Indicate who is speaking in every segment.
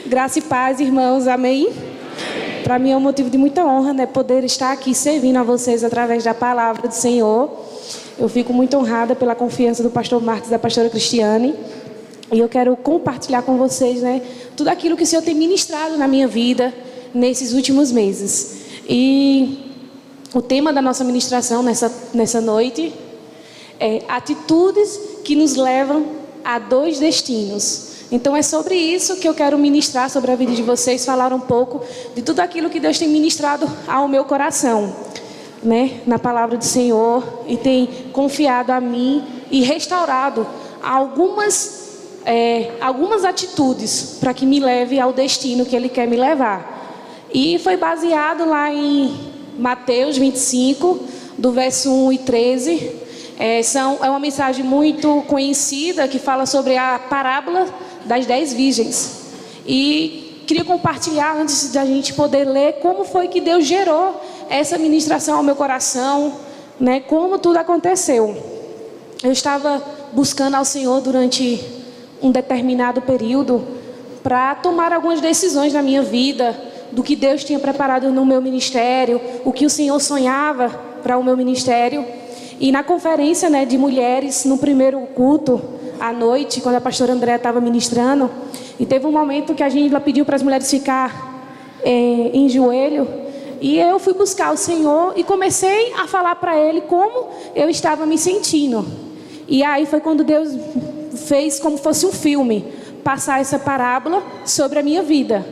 Speaker 1: Graça e paz, irmãos, amém? Para mim é um motivo de muita honra, né, poder estar aqui servindo a vocês através da palavra do Senhor. Eu fico muito honrada pela confiança do pastor Marcos e da pastora Cristiane. E eu quero compartilhar com vocês, né, tudo aquilo que o Senhor tem ministrado na minha vida nesses últimos meses. E o tema da nossa ministração nessa noite é atitudes que nos levam a 2 destinos. Então é sobre isso que eu quero ministrar, sobre a vida de vocês, falar um pouco de tudo aquilo que Deus tem ministrado ao meu coração, né, na palavra do Senhor, e tem confiado a mim e restaurado algumas atitudes para que me leve ao destino que Ele quer me levar. E foi baseado lá em Mateus 25, do verso 1 e 13. É uma mensagem muito conhecida que fala sobre a parábola das 10 virgens. E queria compartilhar, antes da gente poder ler, como foi que Deus gerou essa ministração ao meu coração, né? Como tudo aconteceu. Eu estava buscando ao Senhor durante um determinado período para tomar algumas decisões na minha vida, do que Deus tinha preparado no meu ministério, o que o Senhor sonhava para o meu ministério. E na conferência, né, de mulheres, no primeiro culto, à noite, quando a pastora Andréa estava ministrando, e teve um momento que ela pediu para as mulheres ficar em joelho, e eu fui buscar o Senhor e comecei a falar para Ele como eu estava me sentindo. E aí foi quando Deus fez como fosse um filme, passar essa parábola sobre a minha vida.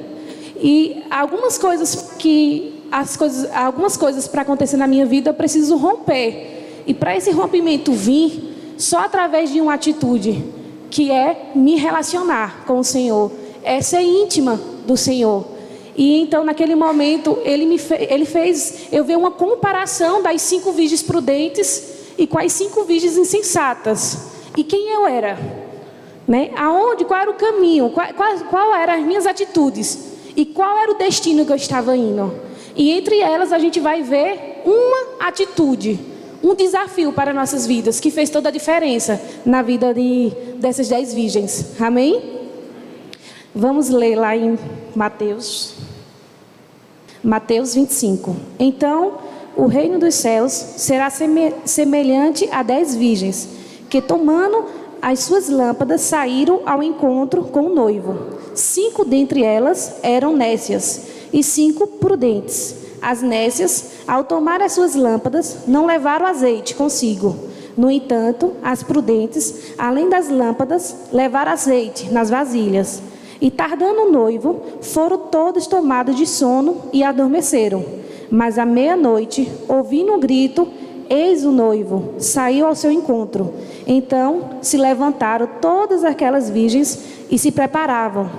Speaker 1: E algumas coisas para acontecer na minha vida eu preciso romper. E para esse rompimento vir, só através de uma atitude, que é me relacionar com o Senhor, é ser íntima do Senhor. E então naquele momento ele fez eu ver uma comparação das 5 virgens prudentes e com as 5 virgens insensatas. E quem eu era, né? Qual era o caminho, qual eram as minhas atitudes e qual era o destino que eu estava indo. E entre elas a gente vai ver uma atitude, um desafio para nossas vidas, que fez toda a diferença na vida dessas 10 virgens. Amém? Vamos ler lá em Mateus 25. Então, o reino dos céus será semelhante a 10 virgens, que tomando as suas lâmpadas saíram ao encontro com o noivo. 5 dentre elas eram nécias e 5 prudentes. As nécias, ao tomar as suas lâmpadas, não levaram azeite consigo. No entanto, as prudentes, além das lâmpadas, levaram azeite nas vasilhas. E tardando o noivo, foram todos tomados de sono e adormeceram. Mas à meia-noite, ouvindo um grito, eis o noivo, saiu ao seu encontro. Então se levantaram todas aquelas virgens e se preparavam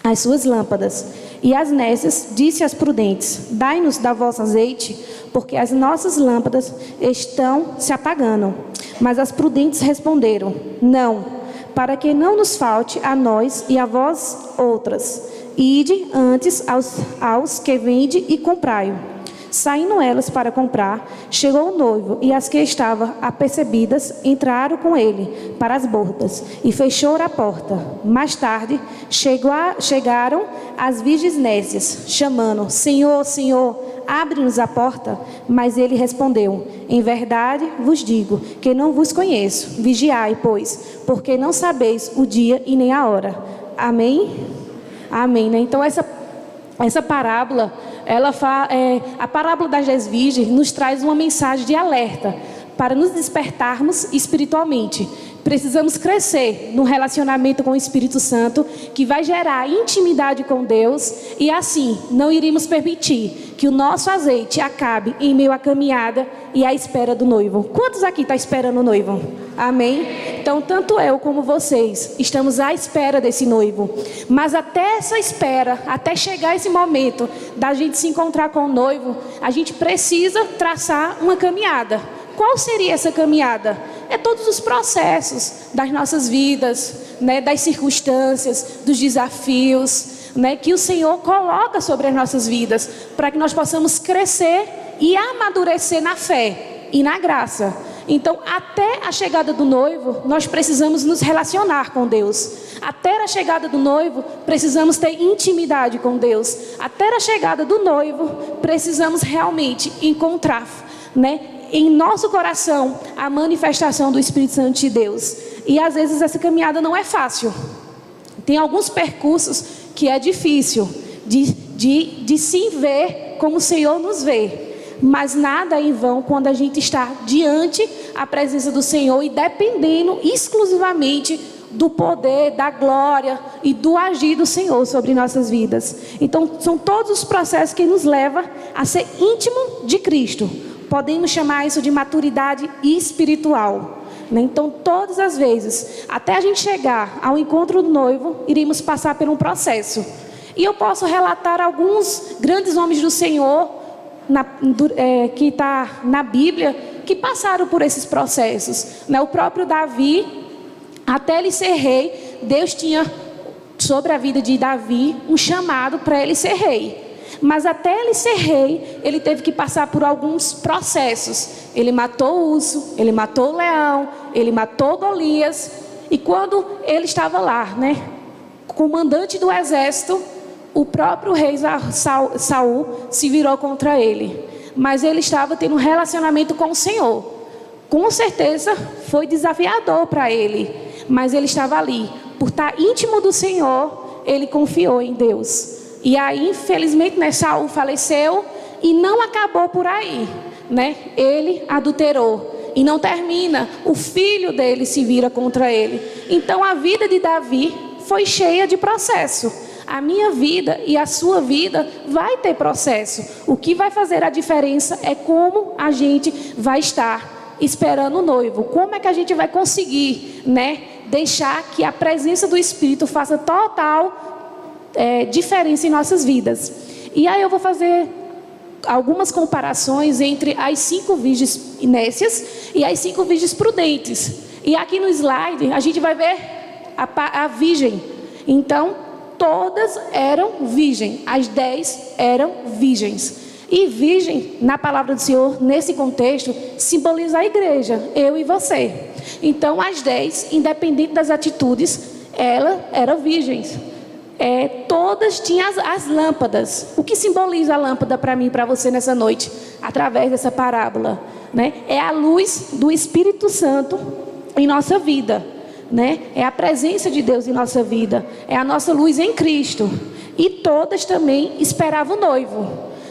Speaker 1: as suas lâmpadas. E as nécias disse às prudentes: dai-nos da vossa azeite, porque as nossas lâmpadas estão se apagando. Mas as prudentes responderam: não, para que não nos falte a nós e a vós outras. Ide antes aos que vende e comprai-o. Saindo elas para comprar, chegou o noivo, e as que estavam apercebidas entraram com ele para as bordas e fechou a porta. Mais tarde chegaram as virgens nécias, chamando: Senhor, Senhor, abre-nos a porta. Mas ele respondeu: em verdade vos digo que não vos conheço. Vigiai, pois, porque não sabeis o dia e nem a hora. Amém? Amém, né? Então essa parábola, a parábola das 10 virgens nos traz uma mensagem de alerta para nos despertarmos espiritualmente. Precisamos crescer no relacionamento com o Espírito Santo, que vai gerar intimidade com Deus, e assim não iremos permitir que o nosso azeite acabe em meio à caminhada e à espera do noivo. Quantos aqui estão esperando o noivo? Amém? Então, tanto eu como vocês estamos à espera desse noivo. Mas até essa espera, até chegar esse momento da gente se encontrar com o noivo, a gente precisa traçar uma caminhada. Qual seria essa caminhada? É todos os processos das nossas vidas, né, das circunstâncias, dos desafios, né, que o Senhor coloca sobre as nossas vidas, para que nós possamos crescer e amadurecer na fé e na graça. Então, até a chegada do noivo, nós precisamos nos relacionar com Deus. Até a chegada do noivo, precisamos ter intimidade com Deus. Até a chegada do noivo, precisamos realmente encontrar, em nosso coração, a manifestação do Espírito Santo de Deus. E às vezes essa caminhada não é fácil. Tem alguns percursos que é difícil de se ver como o Senhor nos vê. Mas nada é em vão quando a gente está diante a presença do Senhor e dependendo exclusivamente do poder, da glória e do agir do Senhor sobre nossas vidas. Então, são todos os processos que nos levam a ser íntimo de Cristo. Podemos chamar isso de maturidade espiritual. Então, todas as vezes, até a gente chegar ao encontro do noivo, iremos passar por um processo. E eu posso relatar alguns grandes homens do Senhor que está na Bíblia, que passaram por esses processos. O próprio Davi, até ele ser rei, Deus tinha sobre a vida de Davi um chamado para ele ser rei. Mas até ele ser rei, ele teve que passar por alguns processos. Ele matou o urso, ele matou o leão, ele matou Golias. E quando ele estava lá, comandante do exército, o próprio rei Saul se virou contra ele. Mas ele estava tendo um relacionamento com o Senhor. Com certeza foi desafiador para ele. Mas ele estava ali. Por estar íntimo do Senhor, ele confiou em Deus. E aí, infelizmente, Saul faleceu. E não acabou por aí. Ele adulterou. E não termina. O filho dele se vira contra ele. Então a vida de Davi foi cheia de processo. A minha vida e a sua vida vai ter processo. O que vai fazer a diferença é como a gente vai estar esperando o noivo. Como é que a gente vai conseguir, deixar que a presença do Espírito faça total diferença em nossas vidas. E aí eu vou fazer algumas comparações entre as 5 virgens nécias e as 5 virgens prudentes. E aqui no slide a gente vai ver a virgem. Então, todas eram virgens, as 10 eram virgens. E virgem, na palavra do Senhor, nesse contexto, simboliza a igreja, eu e você. Então, as 10, independente das atitudes, elas eram virgens. Todas tinham as lâmpadas. O que simboliza a lâmpada para mim e para você nessa noite? Através dessa parábola. É a luz do Espírito Santo em nossa vida. É a presença de Deus em nossa vida. É a nossa luz em Cristo. E todas também esperavam o noivo.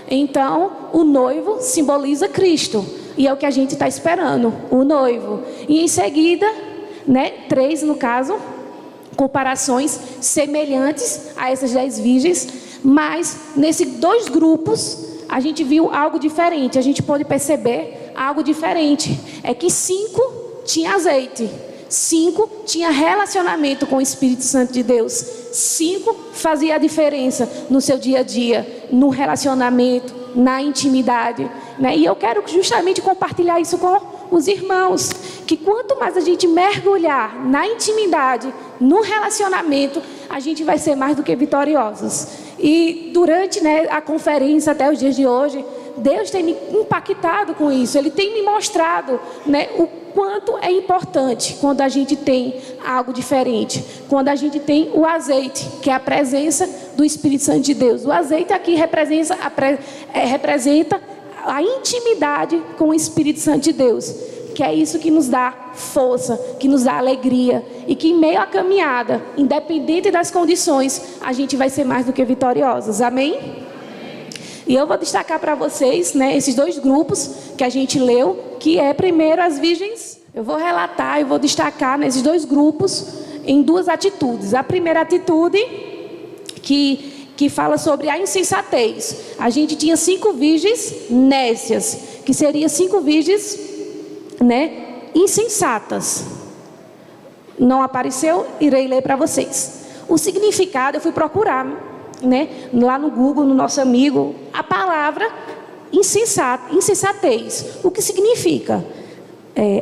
Speaker 1: Então, o noivo simboliza Cristo. E é o que a gente está esperando, o noivo. E em seguida, 3 no caso, comparações semelhantes a essas 10 virgens. Mas, nesses 2 grupos, a gente viu algo diferente. A gente pode perceber algo diferente. É que 5 tinham azeite. 5 tinha relacionamento com o Espírito Santo de Deus. 5 fazia a diferença no seu dia a dia, no relacionamento, na intimidade. E eu quero justamente compartilhar isso com os irmãos. Que quanto mais a gente mergulhar na intimidade, no relacionamento, a gente vai ser mais do que vitoriosos. E durante a conferência até os dias de hoje, Deus tem me impactado com isso. Ele tem me mostrado o quanto é importante quando a gente tem algo diferente. Quando a gente tem o azeite, que é a presença do Espírito Santo de Deus. O azeite aqui representa a intimidade com o Espírito Santo de Deus. Que é isso que nos dá força, que nos dá alegria. E que em meio à caminhada, independente das condições, a gente vai ser mais do que vitoriosos. Amém? E eu vou destacar para vocês, esses 2 grupos que a gente leu, que é primeiro as virgens. Eu vou relatar e vou destacar nesses 2 grupos em 2 atitudes. A primeira atitude, que fala sobre a insensatez. A gente tinha 5 virgens nécias, que seriam 5 virgens, insensatas. Não apareceu, irei ler para vocês. O significado, eu fui procurar, lá no Google, no nosso amigo, a palavra insensatez. O que significa?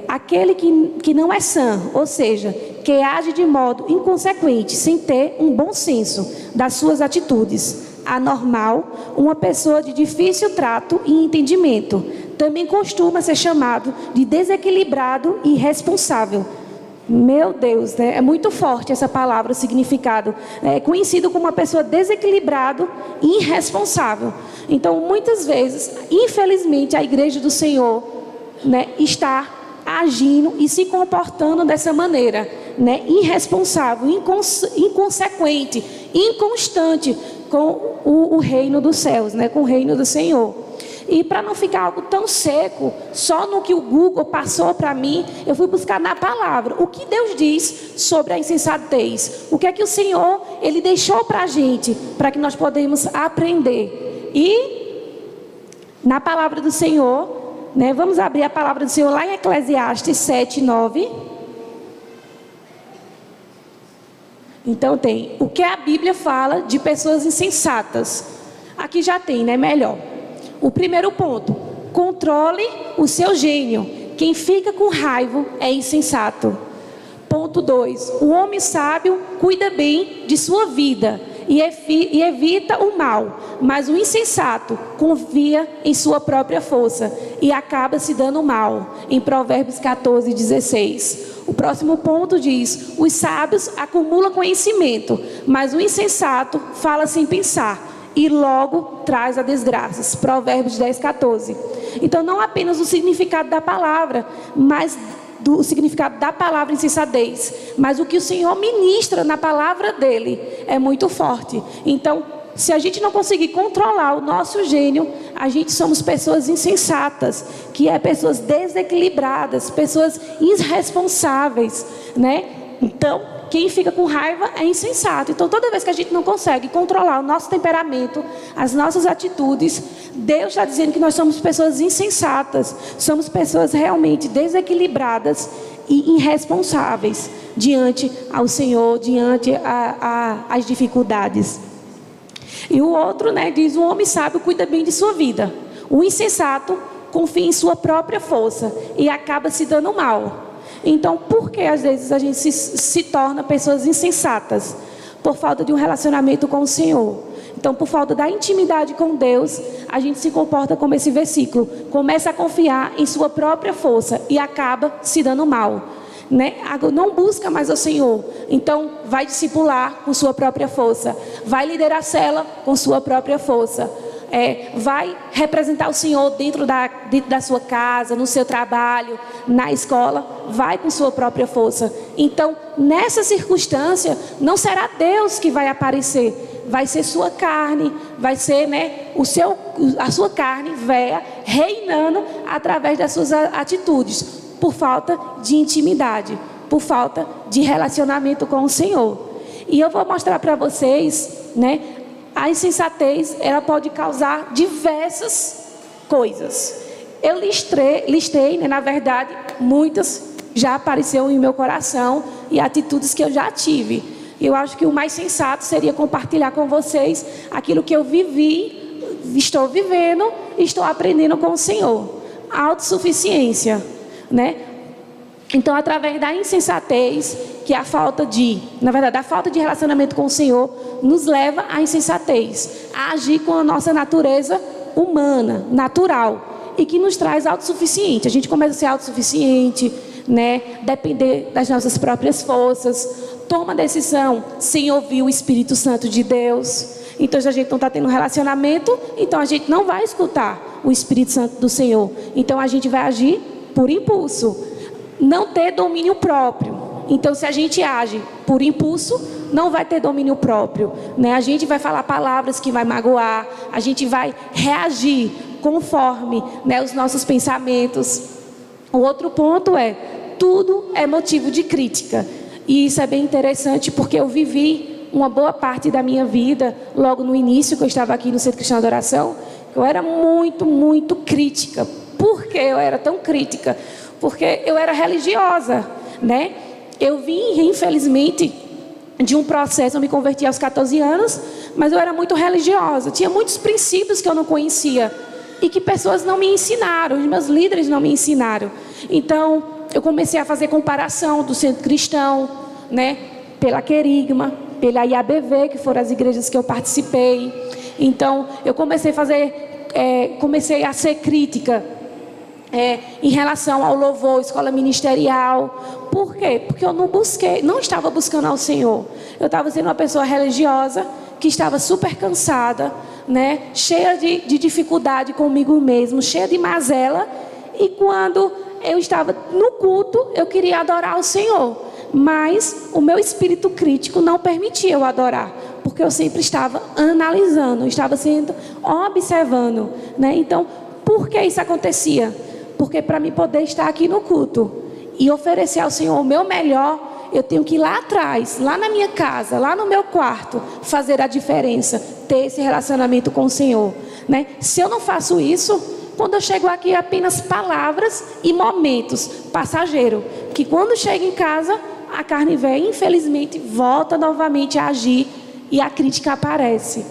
Speaker 1: Aquele que não é sã, ou seja, que age de modo inconsequente, sem ter um bom senso das suas atitudes. Anormal, uma pessoa de difícil trato e entendimento, também costuma ser chamado de desequilibrado e irresponsável. Meu Deus, né? É muito forte essa palavra, o significado. É conhecido como uma pessoa desequilibrado e irresponsável. Então, muitas vezes, infelizmente, a igreja do Senhor, né, está agindo e se comportando dessa maneira, né, irresponsável, inconsequente, inconstante com o reino dos céus, né, com o reino do Senhor. E para não ficar algo tão seco, só no que o Google passou para mim, eu fui buscar na palavra o que Deus diz sobre a insensatez. O que é que o Senhor, Ele deixou para a gente, para que nós podemos aprender. E na palavra do Senhor, né, vamos abrir a palavra do Senhor lá em Eclesiastes 7, 9. Então tem o que a Bíblia fala de pessoas insensatas. Aqui já tem, né, melhor. O primeiro ponto: controle o seu gênio. Quem fica com raiva é insensato. Ponto 2: o homem sábio cuida bem de sua vida e evita o mal, mas o insensato confia em sua própria força e acaba se dando mal. Em Provérbios 14, 16. O próximo ponto diz: os sábios acumulam conhecimento, mas o insensato fala sem pensar e logo traz a desgraça. Provérbios 10, 14. Então, não apenas o significado da palavra, mas o significado da palavra insensatez, mas o que o Senhor ministra na palavra dele é muito forte. Então, se a gente não conseguir controlar o nosso gênio, a gente somos pessoas insensatas, que é pessoas desequilibradas, pessoas irresponsáveis, né? Então, quem fica com raiva é insensato. Então, toda vez que a gente não consegue controlar o nosso temperamento, as nossas atitudes, Deus está dizendo que nós somos pessoas insensatas, somos pessoas realmente desequilibradas e irresponsáveis diante ao Senhor, diante às dificuldades. E o outro, né, diz: o homem sábio cuida bem de sua vida. O insensato confia em sua própria força e acaba se dando mal. Então, por que às vezes a gente se torna pessoas insensatas? Por falta de um relacionamento com o Senhor. Então, por falta da intimidade com Deus, a gente se comporta como esse versículo. Começa a confiar em sua própria força e acaba se dando mal, né? Não busca mais o Senhor. Então, vai discipular com sua própria força. Vai liderar a cela com sua própria força. Vai representar o Senhor dentro da sua casa, no seu trabalho, na escola, vai com sua própria força. Então, nessa circunstância, não será Deus que vai aparecer, vai ser sua carne, vai ser, né, a sua carne véia reinando através das suas atitudes, por falta de intimidade, por falta de relacionamento com o Senhor. E eu vou mostrar para vocês, né, a insensatez, ela pode causar diversas coisas. Eu listei, né, na verdade, muitas já apareceram em meu coração e atitudes que eu já tive. Eu acho que o mais sensato seria compartilhar com vocês aquilo que eu vivi, estou vivendo e estou aprendendo com o Senhor. Autossuficiência, né? Então, através da insensatez, que é a falta de relacionamento com o Senhor, nos leva à insensatez, a agir com a nossa natureza humana, natural, e que nos traz autossuficiente. A gente começa a ser autossuficiente, né? Depender das nossas próprias forças, toma decisão sem ouvir o Espírito Santo de Deus. Então, se a gente não está tendo um relacionamento, então a gente não vai escutar o Espírito Santo do Senhor. Então, a gente vai agir por impulso. Não ter domínio próprio. Então, se a gente age por impulso, não vai ter domínio próprio, né? A gente vai falar palavras que vai magoar, a gente vai reagir conforme, né, os nossos pensamentos. O outro ponto é: tudo é motivo de crítica. E isso é bem interessante, porque eu vivi uma boa parte da minha vida, logo no início, que eu estava aqui no Centro Cristão de Adoração, eu era muito, muito crítica. Por que eu era tão crítica? Porque eu era religiosa, né? Eu vim, infelizmente, de um processo, eu me converti aos 14 anos, mas eu era muito religiosa. Tinha muitos princípios que eu não conhecia e que pessoas não me ensinaram, os meus líderes não me ensinaram. Então, eu comecei a fazer comparação do Centro Cristão, né? Pela Querigma, pela IABV, que foram as igrejas que eu participei. Então, eu comecei a ser crítica em relação ao louvor, escola ministerial. Por quê? Porque eu não estava buscando ao Senhor. Eu estava sendo uma pessoa religiosa que estava super cansada, né? Cheia de dificuldade comigo mesmo, cheia de mazela. E quando eu estava no culto, eu queria adorar o Senhor, mas o meu espírito crítico não permitia eu adorar, porque eu sempre estava analisando, estava sendo observando, né? Então, por que isso acontecia? Porque para mim poder estar aqui no culto e oferecer ao Senhor o meu melhor, eu tenho que ir lá atrás, lá na minha casa, lá no meu quarto, fazer a diferença, ter esse relacionamento com o Senhor, né? Se eu não faço isso, quando eu chego aqui, é apenas palavras e momentos passageiros, que quando chego em casa, a carne velha, infelizmente, volta novamente a agir e a crítica aparece.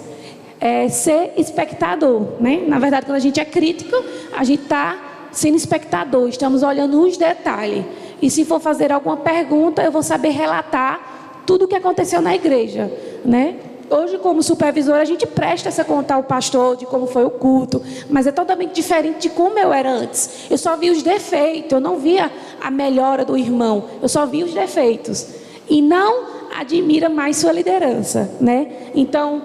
Speaker 1: Ser espectador, né? Na verdade, quando a gente é crítico, a gente está sendo espectador, estamos olhando os detalhes. E se for fazer alguma pergunta, eu vou saber relatar tudo o que aconteceu na igreja, né? Hoje, como supervisora, a gente presta essa conta ao pastor de como foi o culto, mas é totalmente diferente de como eu era antes. Eu só via os defeitos, eu não via a melhora do irmão, eu só via os defeitos. E não admira mais sua liderança, né? Então,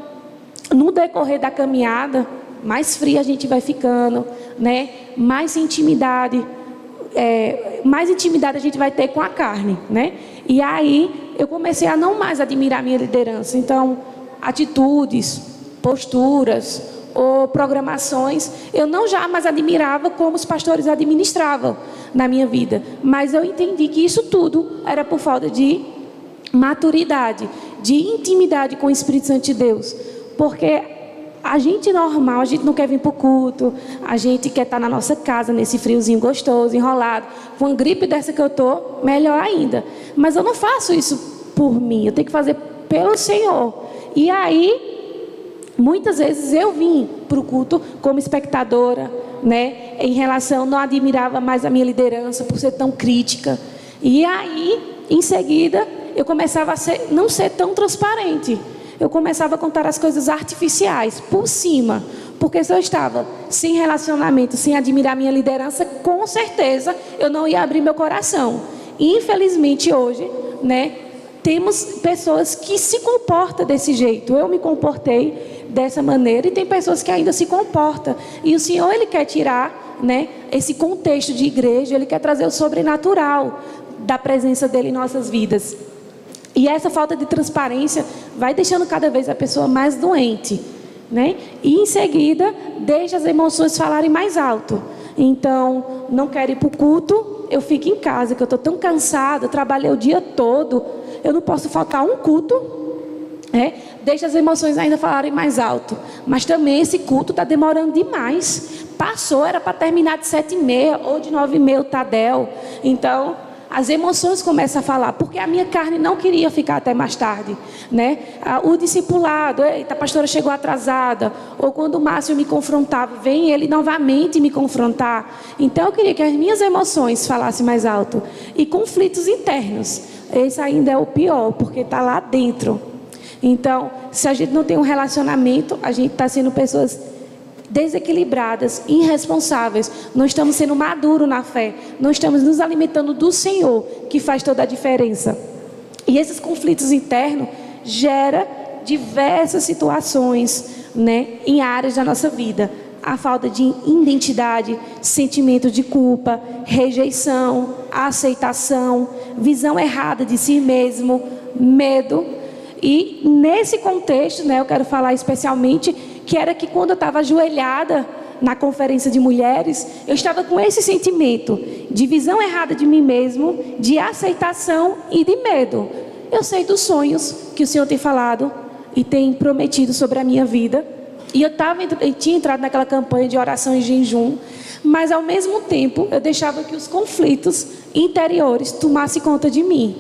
Speaker 1: no decorrer da caminhada, mais fria a gente vai ficando, né? Mais intimidade a gente vai ter com a carne, né? E aí, eu comecei a não mais admirar minha liderança. Então, atitudes, posturas ou programações, eu não jamais admirava como os pastores administravam na minha vida, mas eu entendi que isso tudo era por falta de maturidade, de intimidade com o Espírito Santo de Deus, porque a gente normal, a gente não quer vir para o culto, a gente quer estar na nossa casa, nesse friozinho gostoso, enrolado, com uma gripe dessa que eu estou, melhor ainda, mas eu não faço isso por mim, eu tenho que fazer pelo Senhor. E aí, muitas vezes eu vim para o culto como espectadora, né? Em relação, não admirava mais a minha liderança por ser tão crítica. E aí, em seguida, eu começava a não ser tão transparente. Eu começava a contar as coisas artificiais, por cima. Porque se eu estava sem relacionamento, sem admirar a minha liderança, com certeza eu não ia abrir meu coração. E, infelizmente, hoje, né? Temos pessoas que se comportam desse jeito. Eu me comportei dessa maneira e tem pessoas que ainda se comportam. E o Senhor, Ele quer tirar, né, esse contexto de igreja, Ele quer trazer o sobrenatural da presença dEle em nossas vidas. E essa falta de transparência vai deixando cada vez a pessoa mais doente, né? E em seguida, deixa as emoções falarem mais alto. Então, não quero ir para o culto, eu fico em casa, que eu estou tão cansada, trabalhei o dia todo. Eu não posso faltar um culto, deixa as emoções ainda falarem mais alto. Mas também esse culto está demorando demais. Passou, era para terminar de 7h30 ou de 9h30 o Tadel. Então, as emoções começam a falar, porque a minha carne não queria ficar até mais tarde, né? O discipulado, eita, a pastora chegou atrasada, ou quando o Márcio me confrontava, vem ele novamente me confrontar. Então, eu queria que as minhas emoções falassem mais alto. E conflitos internos. Esse ainda é o pior, porque está lá dentro. Então, se a gente não tem um relacionamento, a gente está sendo pessoas desequilibradas, irresponsáveis. Não estamos sendo maduros na fé. Não estamos nos alimentando do Senhor, que faz toda a diferença. E esses conflitos internos geram diversas situações, né, em áreas da nossa vida. A falta de identidade, sentimento de culpa, rejeição, aceitação, visão errada de si mesmo, medo. E nesse contexto, né, eu quero falar especialmente que era que quando eu estava ajoelhada na conferência de mulheres, eu estava com esse sentimento de visão errada de mim mesmo, de aceitação e de medo. Eu sei dos sonhos que o Senhor tem falado e tem prometido sobre a minha vida. E eu tinha entrado naquela campanha de oração e jejum, mas ao mesmo tempo eu deixava que os conflitos interiores tomassem conta de mim.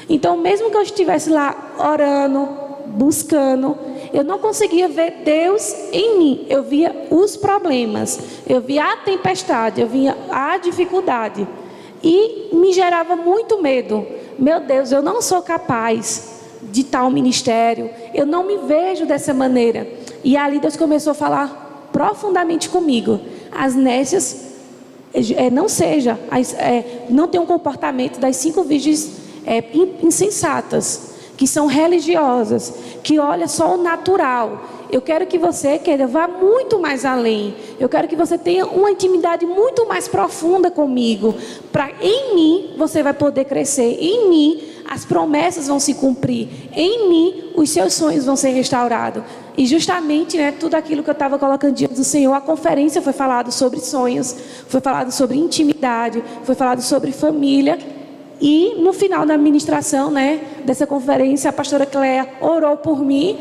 Speaker 1: Então, mesmo que eu estivesse lá orando, buscando, eu não conseguia ver Deus em mim. Eu via os problemas, eu via a tempestade, eu via a dificuldade. E me gerava muito medo. Meu Deus, eu não sou capaz de tal ministério, eu não me vejo dessa maneira. E ali Deus começou a falar profundamente comigo. As nécias não tenha um comportamento das 5 virgens insensatas, que são religiosas, que olha só o natural. Eu quero que você, querida, vá muito mais além. Eu quero que você tenha uma intimidade muito mais profunda comigo. Em mim, você vai poder crescer. Em mim, as promessas vão se cumprir. Em mim, os seus sonhos vão ser restaurados. E justamente, tudo aquilo que eu estava colocando diante do Senhor, a conferência foi falado sobre sonhos, foi falado sobre intimidade, foi falado sobre família. E no final da ministração, dessa conferência, a pastora Cléia orou por mim.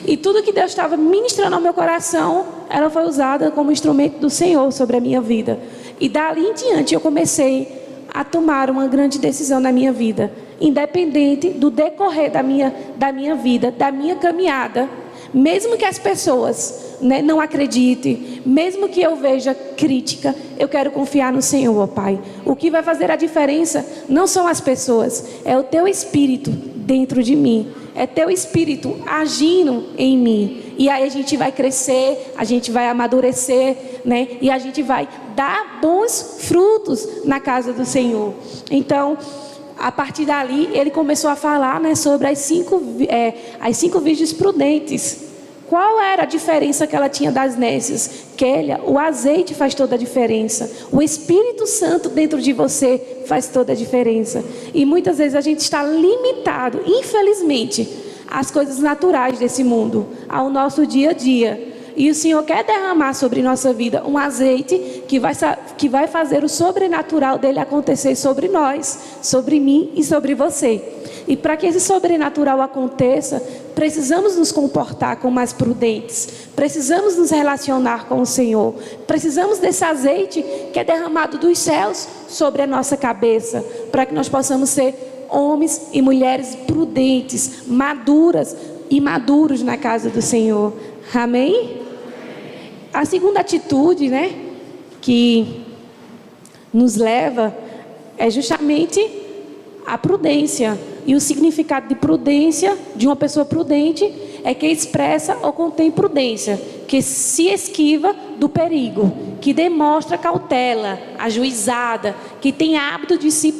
Speaker 1: E tudo que Deus estava ministrando ao meu coração, ela foi usada como instrumento do Senhor sobre a minha vida. E dali em diante eu comecei a tomar uma grande decisão na minha vida. Independente do decorrer da minha vida, da minha caminhada. Mesmo que as pessoas não acreditem, mesmo que eu veja crítica, eu quero confiar no Senhor, ó Pai. O que vai fazer a diferença não são as pessoas, é o Teu Espírito dentro de mim, é Teu Espírito agindo em mim. E aí a gente vai crescer, a gente vai amadurecer, e a gente vai dar bons frutos na casa do Senhor. Então, a partir dali, ele começou a falar sobre as 5 virgens prudentes. Qual era a diferença que ela tinha das nécias? Kélia, o azeite faz toda a diferença. O Espírito Santo dentro de você faz toda a diferença. E muitas vezes a gente está limitado, infelizmente, às coisas naturais desse mundo, ao nosso dia a dia. E o Senhor quer derramar sobre nossa vida um azeite que vai fazer o sobrenatural dele acontecer sobre nós, sobre mim e sobre você. E para que esse sobrenatural aconteça, precisamos nos comportar como mais prudentes. Precisamos nos relacionar com o Senhor. Precisamos desse azeite que é derramado dos céus sobre a nossa cabeça, para que nós possamos ser homens e mulheres prudentes, maduras e maduros na casa do Senhor. Amém? A segunda atitude, que nos leva é justamente a prudência. E o significado de prudência, de uma pessoa prudente, é que expressa ou contém prudência, que se esquiva do perigo, que demonstra cautela, ajuizada, que tem hábito de se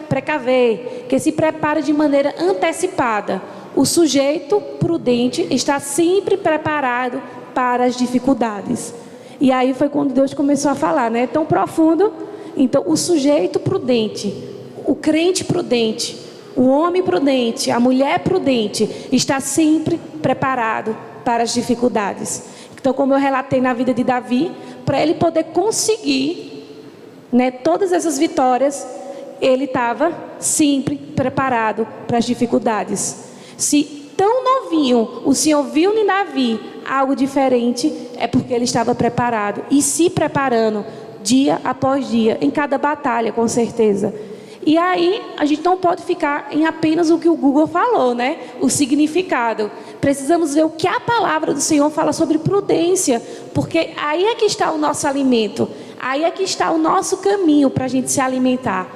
Speaker 1: precaver, que se prepara de maneira antecipada. O sujeito prudente está sempre preparado para as dificuldades. E aí foi quando Deus começou a falar, tão profundo. Então, o sujeito prudente, o crente prudente, o homem prudente, a mulher prudente, está sempre preparado para as dificuldades. Então, como eu relatei na vida de Davi, para ele poder conseguir, todas essas vitórias, ele estava sempre preparado para as dificuldades. Se tão novinho o Senhor viu em Davi algo diferente, é porque ele estava preparado e se preparando dia após dia, em cada batalha, com certeza. E aí, a gente não pode ficar em apenas o que o Google falou, o significado. Precisamos ver o que a palavra do Senhor fala sobre prudência, porque aí é que está o nosso alimento, aí é que está o nosso caminho para a gente se alimentar.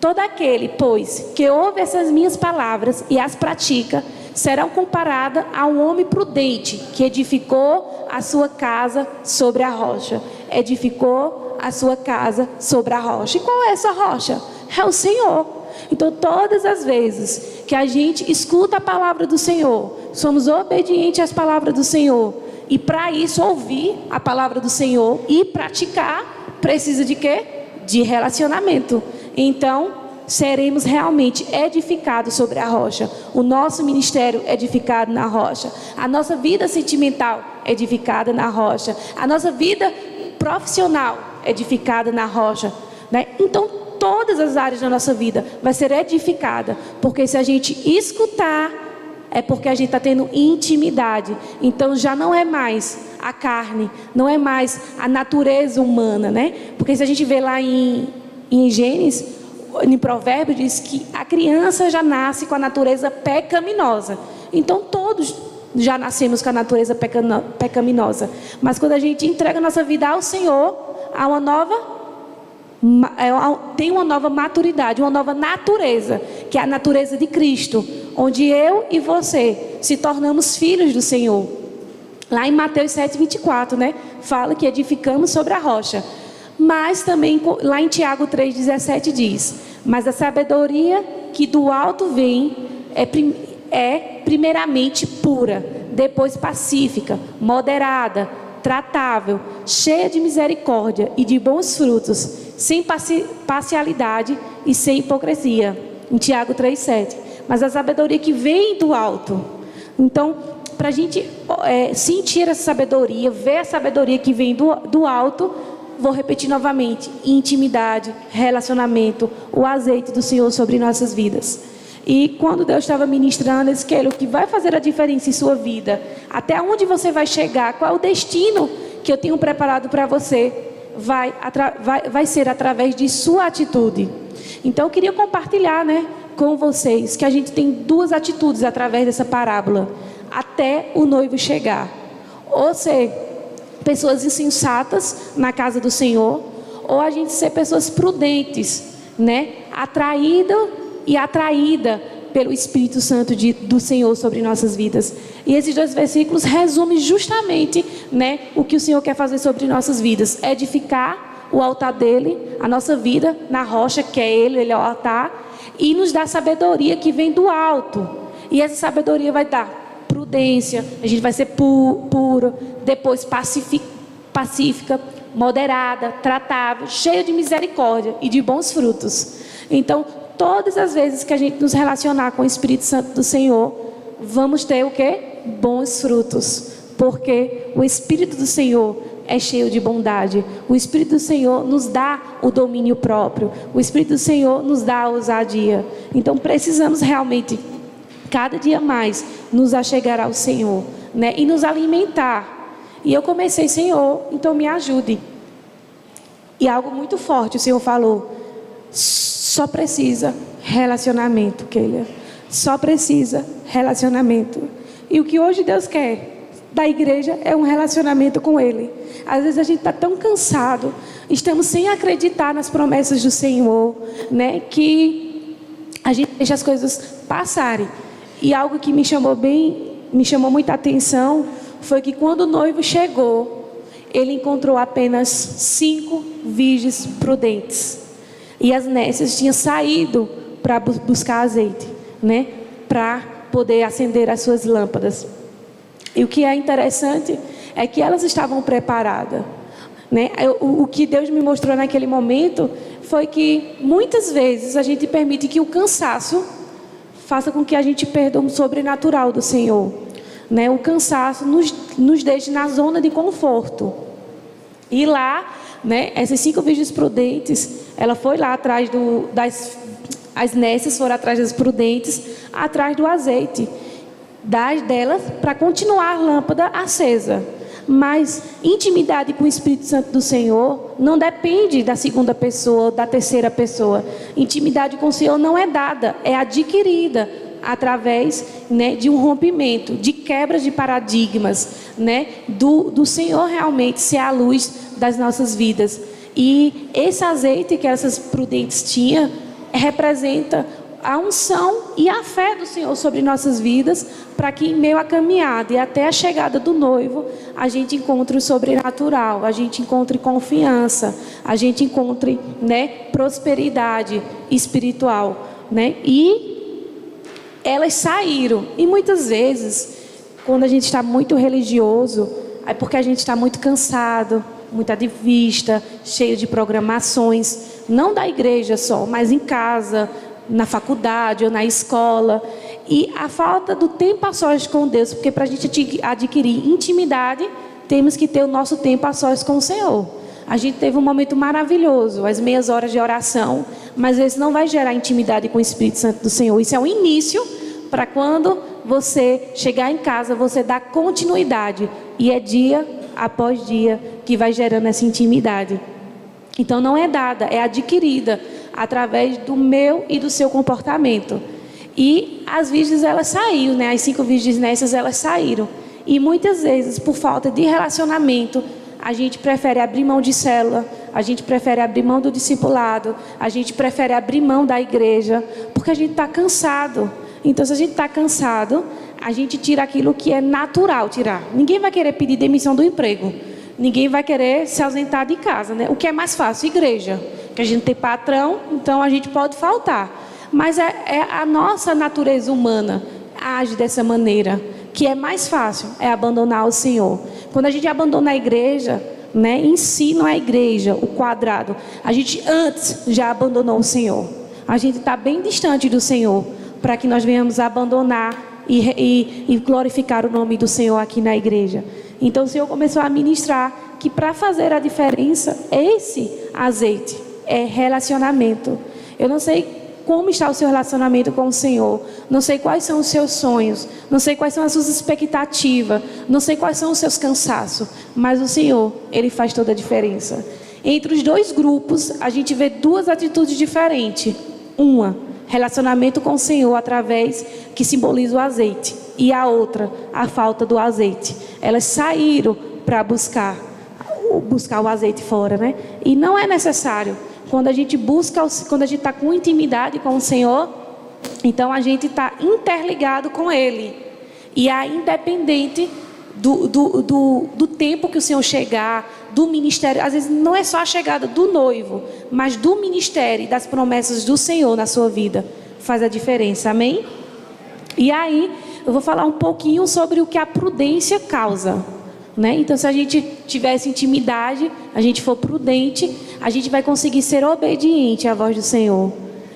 Speaker 1: Todo aquele, pois, que ouve essas minhas palavras e as pratica, serão comparadas a um homem prudente, que edificou a sua casa sobre a rocha. Edificou a sua casa sobre a rocha. E qual é essa rocha? É o Senhor. Então, todas as vezes que a gente escuta a palavra do Senhor, somos obedientes às palavras do Senhor, e para isso ouvir a palavra do Senhor e praticar, precisa de quê? De relacionamento. Então, seremos realmente edificados sobre a rocha. O nosso ministério é edificado na rocha. A nossa vida sentimental é edificada na rocha. A nossa vida profissional é edificada na rocha. Então, todas as áreas da nossa vida vai ser edificada, porque se a gente escutar, é porque a gente está tendo intimidade. Então já não é mais a carne, não é mais a natureza humana, Porque se a gente vê lá em Gênesis, em Provérbios, diz que a criança já nasce com a natureza pecaminosa. Então todos já nascemos com a natureza pecaminosa. Mas quando a gente entrega a nossa vida ao Senhor, há tem uma nova maturidade, uma nova natureza, que é a natureza de Cristo, onde eu e você se tornamos filhos do Senhor. Lá em Mateus 7:24, fala que edificamos sobre a rocha. Mas também lá em Tiago 3,17 diz: mas a sabedoria que do alto vem é primeiramente pura, depois pacífica, moderada, tratável, cheia de misericórdia e de bons frutos, sem parcialidade e sem hipocrisia. Em Tiago 3,7. Mas a sabedoria que vem do alto. Então, para a gente sentir essa sabedoria, ver a sabedoria que vem do alto, vou repetir novamente: intimidade, relacionamento, o azeite do Senhor sobre nossas vidas. E quando Deus estava ministrando, Ele disse: o que vai fazer a diferença em sua vida, até onde você vai chegar, qual é o destino que eu tenho preparado para você, vai ser através de sua atitude. Então eu queria compartilhar, com vocês que a gente tem duas atitudes através dessa parábola: até o noivo chegar, ou ser pessoas insensatas na casa do Senhor, ou a gente ser pessoas prudentes, atraída pelo Espírito Santo do Senhor sobre nossas vidas. E esses dois versículos resumem justamente, o que o Senhor quer fazer sobre nossas vidas: edificar o altar dele, a nossa vida na rocha que é ele é o altar, e nos dá sabedoria que vem do alto. E essa sabedoria vai dar prudência, a gente vai ser puro, depois pacífica, moderada, tratável, cheia de misericórdia e de bons frutos. Então, todas as vezes que a gente nos relacionar com o Espírito Santo do Senhor, vamos ter o quê? Bons frutos. Porque o Espírito do Senhor é cheio de bondade. O Espírito do Senhor nos dá o domínio próprio. O Espírito do Senhor nos dá a ousadia. Então precisamos realmente, cada dia mais, nos achegar ao Senhor, e nos alimentar. E eu comecei: Senhor, então me ajude. E algo muito forte o Senhor falou: só precisa relacionamento, Keila. Só precisa relacionamento. E o que hoje Deus quer da igreja é um relacionamento com Ele. Às vezes a gente está tão cansado, estamos sem acreditar nas promessas do Senhor, que a gente deixa as coisas passarem. E algo que me chamou muita atenção foi que quando o noivo chegou, ele encontrou apenas 5 virgens prudentes. E as nécias tinham saído para buscar azeite, para poder acender as suas lâmpadas. E o que é interessante é que elas estavam preparadas, O que Deus me mostrou naquele momento foi que muitas vezes a gente permite que o cansaço faça com que a gente perda o sobrenatural do Senhor, O cansaço nos deixe na zona de conforto. E lá, essas 5 virgens prudentes, ela foi lá atrás as nécias foram atrás das prudentes, atrás do azeite delas, para continuar a lâmpada acesa. Mas intimidade com o Espírito Santo do Senhor não depende da segunda pessoa ou da terceira pessoa. Intimidade com o Senhor não é dada, é adquirida através, de um rompimento, de quebra de paradigmas, do Senhor realmente ser a luz das nossas vidas. E esse azeite que essas prudentes tinham representa a unção e a fé do Senhor sobre nossas vidas, para que em meio à caminhada e até a chegada do noivo, a gente encontre o sobrenatural, a gente encontre confiança, a gente encontre, prosperidade espiritual, E elas saíram. E muitas vezes, quando a gente está muito religioso, é porque a gente está muito cansado, muito ativista, cheio de programações, não da igreja só, mas em casa, na faculdade ou na escola. E a falta do tempo a sós com Deus, porque para a gente adquirir intimidade, temos que ter o nosso tempo a sós com o Senhor. A gente teve um momento maravilhoso, as meias horas de oração, mas esse não vai gerar intimidade com o Espírito Santo do Senhor. Isso é um início para quando você chegar em casa, você dar continuidade. E é dia após dia que vai gerando essa intimidade. Então não é dada, é adquirida através do meu e do seu comportamento. E as virgens, elas saíram, as 5 virgens nécias, elas saíram. E muitas vezes, por falta de relacionamento, a gente prefere abrir mão de célula, a gente prefere abrir mão do discipulado, a gente prefere abrir mão da igreja, porque a gente está cansado. Então, se a gente está cansado, a gente tira aquilo que é natural tirar. Ninguém vai querer pedir demissão do emprego, ninguém vai querer se ausentar de casa, né? O que é mais fácil? Igreja. Que a gente tem patrão, então a gente pode faltar. Mas é a nossa natureza humana age dessa maneira, que é mais fácil, é abandonar o Senhor. Quando a gente abandona a igreja, né, em si não é a igreja, o quadrado, a gente antes já abandonou o Senhor. A gente está bem distante do Senhor, para que nós venhamos abandonar e glorificar o nome do Senhor aqui na igreja. Então o Senhor começou a ministrar que para fazer a diferença, esse azeite é relacionamento. Eu não sei como está o seu relacionamento com o Senhor, não sei quais são os seus sonhos, não sei quais são as suas expectativas, não sei quais são os seus cansaços, mas o Senhor, Ele faz toda a diferença. Entre os dois grupos, a gente vê duas atitudes diferentes. Uma, relacionamento com o Senhor através que simboliza o azeite, e a outra, a falta do azeite. Elas saíram para buscar o azeite fora, né? E não é necessário. Quando a gente busca, quando a gente está com intimidade com o Senhor, então a gente está interligado com Ele. E aí, independente do tempo que o Senhor chegar, do ministério, às vezes não é só a chegada do noivo, mas do ministério e das promessas do Senhor na sua vida, faz a diferença, amém? E aí, eu vou falar um pouquinho sobre o que a prudência causa. Né? Então, se a gente tivesse intimidade, a gente for prudente, a gente vai conseguir ser obediente à voz do Senhor.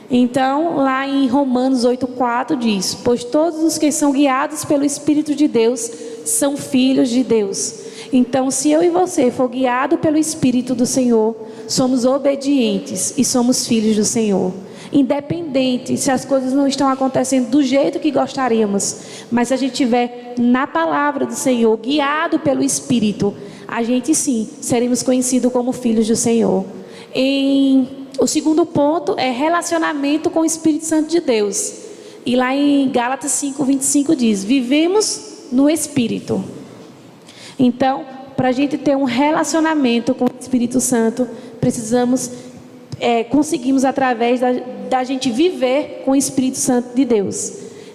Speaker 1: Então, lá em Romanos 8,4 diz: pois todos os que são guiados pelo Espírito de Deus são filhos de Deus. Então, se eu e você for guiado pelo Espírito do Senhor, somos obedientes e somos filhos do Senhor. Independente se as coisas não estão acontecendo do jeito que gostaríamos, mas se a gente estiver na palavra do Senhor, guiado pelo Espírito, a gente sim, seremos conhecidos como filhos do Senhor. O segundo ponto é relacionamento com o Espírito Santo de Deus. E lá em Gálatas 5:25 diz: vivemos no Espírito. Então, para a gente ter um relacionamento com o Espírito Santo, conseguimos através da gente viver com o Espírito Santo de Deus.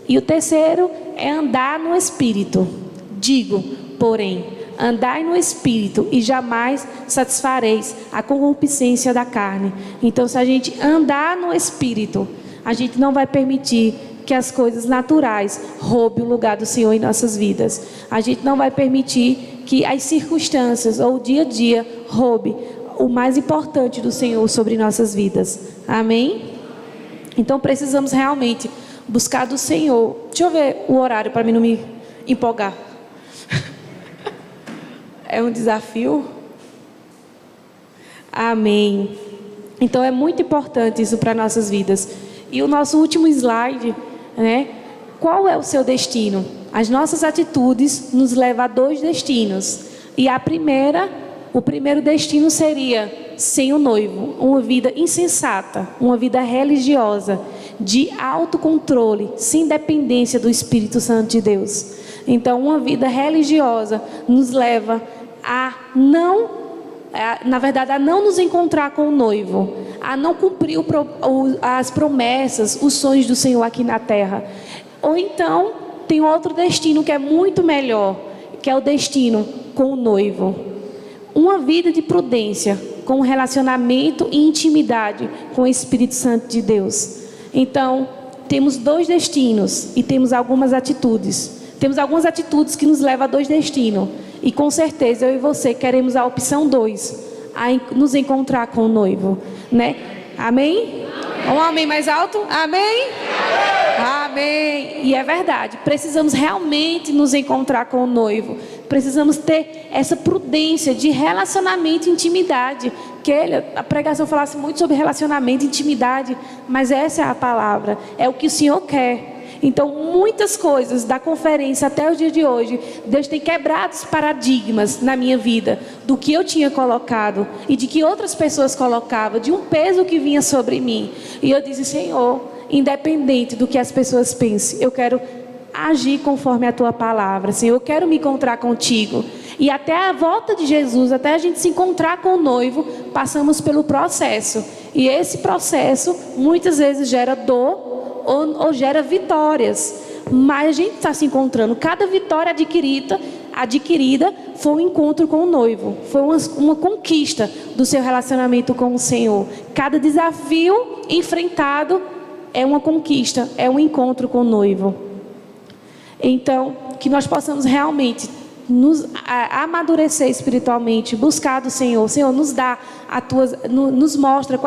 Speaker 1: E o terceiro é andar no Espírito. Digo, porém, andai no Espírito e jamais satisfareis a concupiscência da carne. Então, se a gente andar no Espírito, a gente não vai permitir que as coisas naturais roubem o lugar do Senhor em nossas vidas. A gente não vai permitir que as circunstâncias ou o dia a dia roube o mais importante do Senhor sobre nossas vidas. Amém? Então precisamos realmente buscar do Senhor. Deixa eu ver o horário para mim não me empolgar. É um desafio. Amém. Então é muito importante isso para nossas vidas. E o nosso último slide, né? Qual é o seu destino? As nossas atitudes nos levam a dois destinos. E o primeiro destino seria sem o noivo, uma vida insensata, uma vida religiosa, de autocontrole, sem dependência do Espírito Santo de Deus. Então, uma vida religiosa nos leva a não nos encontrar com o noivo, a não cumprir as promessas, os sonhos do Senhor aqui na terra. Ou então, tem outro destino que é muito melhor, que é o destino com o noivo. Uma vida de prudência, com relacionamento e intimidade com o Espírito Santo de Deus. Então, temos dois destinos e temos algumas atitudes. Temos algumas atitudes que nos levam a dois destinos. E com certeza eu e você queremos a opção 2, nos encontrar com o noivo, né? Amém? Um amém mais alto? Amém? Amém. E é verdade, precisamos realmente nos encontrar com o noivo. Precisamos ter essa prudência de relacionamento e intimidade. Que a pregação falasse muito sobre relacionamento e intimidade, mas essa é a palavra, é o que o Senhor quer. Então, muitas coisas da conferência até o dia de hoje, Deus tem quebrado os paradigmas na minha vida, do que eu tinha colocado e de que outras pessoas colocavam, de um peso que vinha sobre mim. E eu disse: Senhor, independente do que as pessoas pensem, eu quero agir conforme a tua palavra. Senhor, eu quero me encontrar contigo. E até a volta de Jesus, até a gente se encontrar com o noivo, passamos pelo processo. E esse processo muitas vezes gera dor ou gera vitórias. Mas a gente está se encontrando. Cada vitória adquirida adquirida foi o encontro com o noivo. Foi uma conquista do seu relacionamento com o Senhor. Cada desafio enfrentado é uma conquista, é um encontro com o noivo. Então, que nós possamos realmente nos amadurecer espiritualmente, buscar do Senhor. Senhor, nos dá nos mostra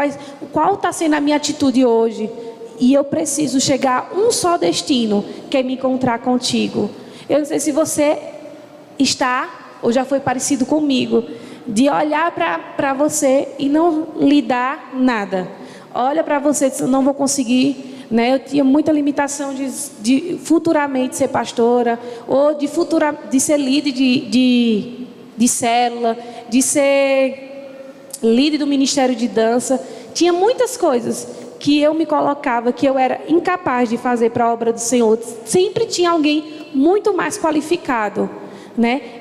Speaker 1: qual está sendo a minha atitude hoje. E eu preciso chegar a um só destino, que é me encontrar contigo. Eu não sei se você está ou já foi parecido comigo, de olhar para você e não lhe dar nada. Olha para você e diz, eu não vou conseguir. Eu tinha muita limitação de futuramente ser pastora, ou de ser líder de célula, de ser líder do ministério de dança. Tinha muitas coisas que eu me colocava, que eu era incapaz de fazer para a obra do Senhor. Sempre tinha alguém muito mais qualificado,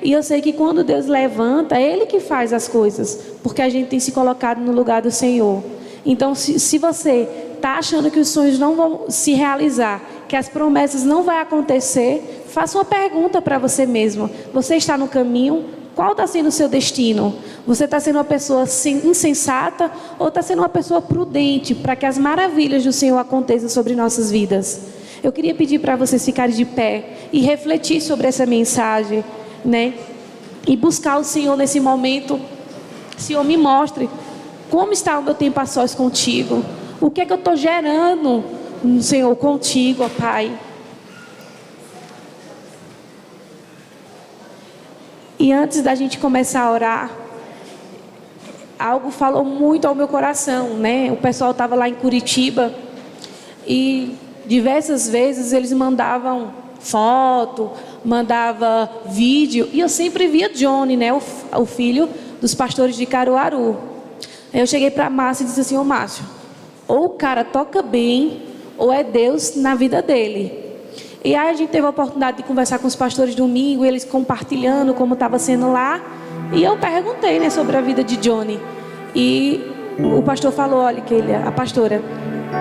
Speaker 1: E eu sei que quando Deus levanta, é Ele que faz as coisas, porque a gente tem se colocado no lugar do Senhor. Então, se você está achando que os sonhos não vão se realizar, que as promessas não vão acontecer, faça uma pergunta para você mesmo. Você está no caminho? Qual está sendo o seu destino? Você está sendo uma pessoa insensata ou está sendo uma pessoa prudente para que as maravilhas do Senhor aconteçam sobre nossas vidas? Eu queria pedir para vocês ficarem de pé e refletir sobre essa mensagem, E buscar o Senhor nesse momento. Senhor, me mostre como está o meu tempo a sós contigo. O que é que eu estou gerando, Senhor, contigo, ó Pai. E antes da gente começar a orar, algo falou muito ao meu coração, O pessoal estava lá em Curitiba e diversas vezes eles mandavam foto, mandava vídeo, e eu sempre via Johnny, o filho dos pastores de Caruaru. Aí eu cheguei para Márcio e disse assim, Márcio, ou o cara toca bem, ou é Deus na vida dele. E aí a gente teve a oportunidade de conversar com os pastores domingo, eles compartilhando como estava sendo lá. E eu perguntei, sobre a vida de Johnny. E o pastor falou, olha, que a pastora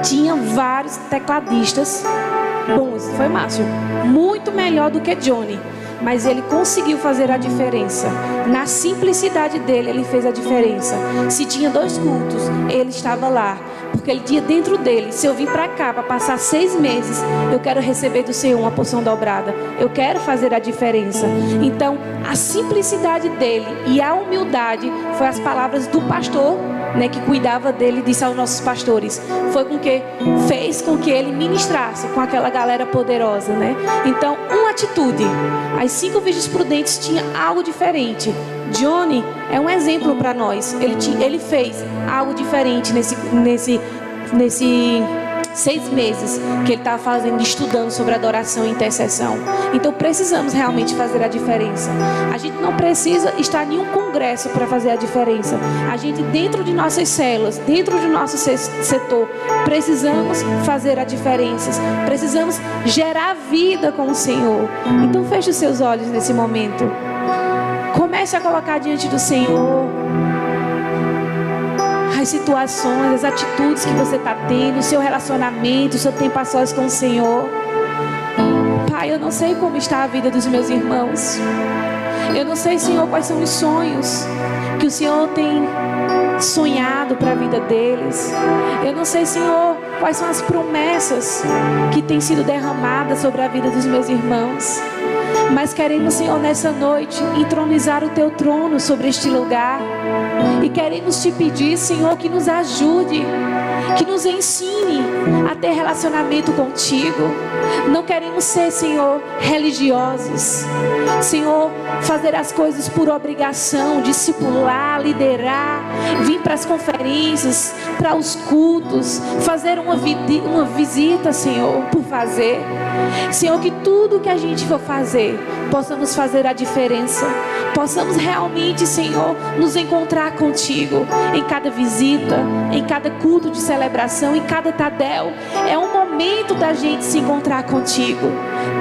Speaker 1: tinha vários tecladistas bons. Foi Márcio, muito melhor do que Johnny. Mas ele conseguiu fazer a diferença. Na simplicidade dele, ele fez a diferença. Se tinha 2 cultos, ele estava lá. Porque ele tinha dentro dele, se eu vim para cá para passar 6 meses, eu quero receber do Senhor uma porção dobrada. Eu quero fazer a diferença. Então, a simplicidade dele e a humildade foi as palavras do pastor, que cuidava dele, disse aos nossos pastores. Foi fez com que ele ministrasse com aquela galera poderosa, Então, uma atitude. As 5 virgens prudentes tinham algo diferente. Johnny é um exemplo para nós. Ele fez algo diferente nesse 6 meses que ele estava fazendo, estudando sobre adoração e intercessão. Então precisamos realmente fazer a diferença. A gente não precisa estar em um congresso para fazer a diferença. A gente, dentro de nossas células, dentro do nosso setor, precisamos fazer a diferença. Precisamos gerar vida com o Senhor. Então feche os seus olhos nesse momento. Comece a colocar diante do Senhor as situações, as atitudes que você está tendo, o seu relacionamento, o seu tempo a sós com o Senhor. Pai, eu não sei como está a vida dos meus irmãos. Eu não sei, Senhor, quais são os sonhos que o Senhor tem sonhado para a vida deles. Eu não sei, Senhor, quais são as promessas que têm sido derramadas sobre a vida dos meus irmãos. Mas queremos, Senhor, nessa noite entronizar o Teu trono sobre este lugar. E queremos Te pedir, Senhor, que nos ajude, que nos ensine a ter relacionamento contigo. Não queremos ser, Senhor, religiosos. Senhor, fazer as coisas por obrigação, discipular, liderar, vir para as conferências, para os cultos, fazer uma visita, Senhor, por fazer. Senhor, que tudo que a gente for fazer, possamos fazer a diferença. Possamos realmente, Senhor, nos encontrar contigo em cada visita, em cada culto de celebração, em cada tadel. É um momento da gente se encontrar contigo.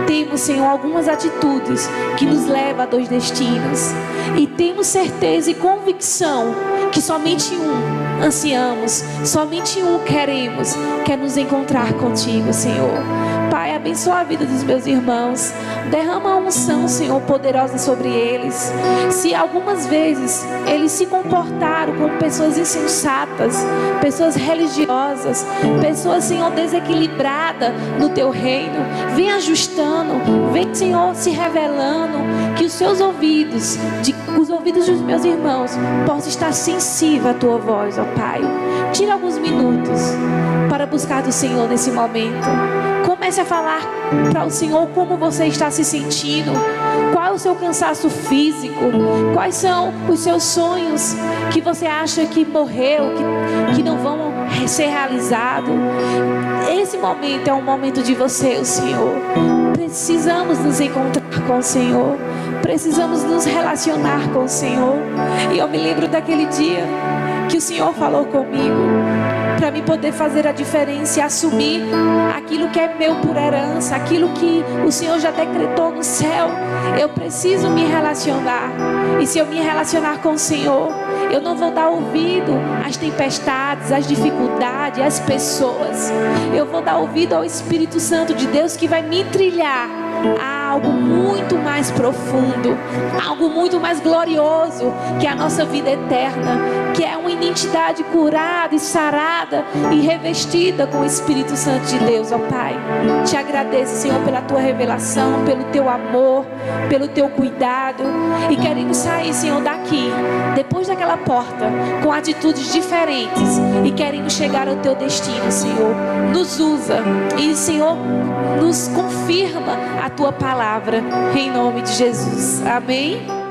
Speaker 1: Temos, Senhor, algumas atitudes que nos levam a 2 destinos. E temos certeza e convicção que somente um ansiamos, somente um queremos, quer nos encontrar contigo, Senhor. Pai, abençoa a vida dos meus irmãos. Derrama a unção, Senhor, poderosa sobre eles. Se algumas vezes eles se comportaram como pessoas insensatas, pessoas religiosas, pessoas, Senhor, desequilibradas no teu reino, vem ajustando, vem, Senhor, se revelando, que os seus ouvidos, os ouvidos dos meus irmãos, possam estar sensíveis à tua voz, ó Pai. Tira alguns minutos para buscar do Senhor nesse momento. Comece a falar para o Senhor como você está se sentindo. Qual é o seu cansaço físico? Quais são os seus sonhos que você acha que morreu, que não vão ser realizados? Esse momento é um momento de você, o Senhor. Precisamos nos encontrar com o Senhor. Precisamos nos relacionar com o Senhor. E eu me lembro daquele dia que o Senhor falou comigo, para mim poder fazer a diferença e assumir aquilo que é meu por herança, aquilo que o Senhor já decretou no céu. Eu preciso me relacionar. E se eu me relacionar com o Senhor, eu não vou dar ouvido às tempestades, às dificuldades, às pessoas. Eu vou dar ouvido ao Espírito Santo de Deus, que vai me trilhar a algo muito mais profundo, algo muito mais glorioso, que é a nossa vida eterna, que é uma identidade curada e sarada e revestida com o Espírito Santo de Deus, ó Pai. Te agradeço, Senhor, pela tua revelação, pelo teu amor, pelo teu cuidado, e queremos sair, Senhor, daqui, depois daquela porta, com atitudes diferentes, e queremos chegar ao teu destino, Senhor. Nos usa e, Senhor, nos confirma a tua palavra, em nome de Jesus. Amém.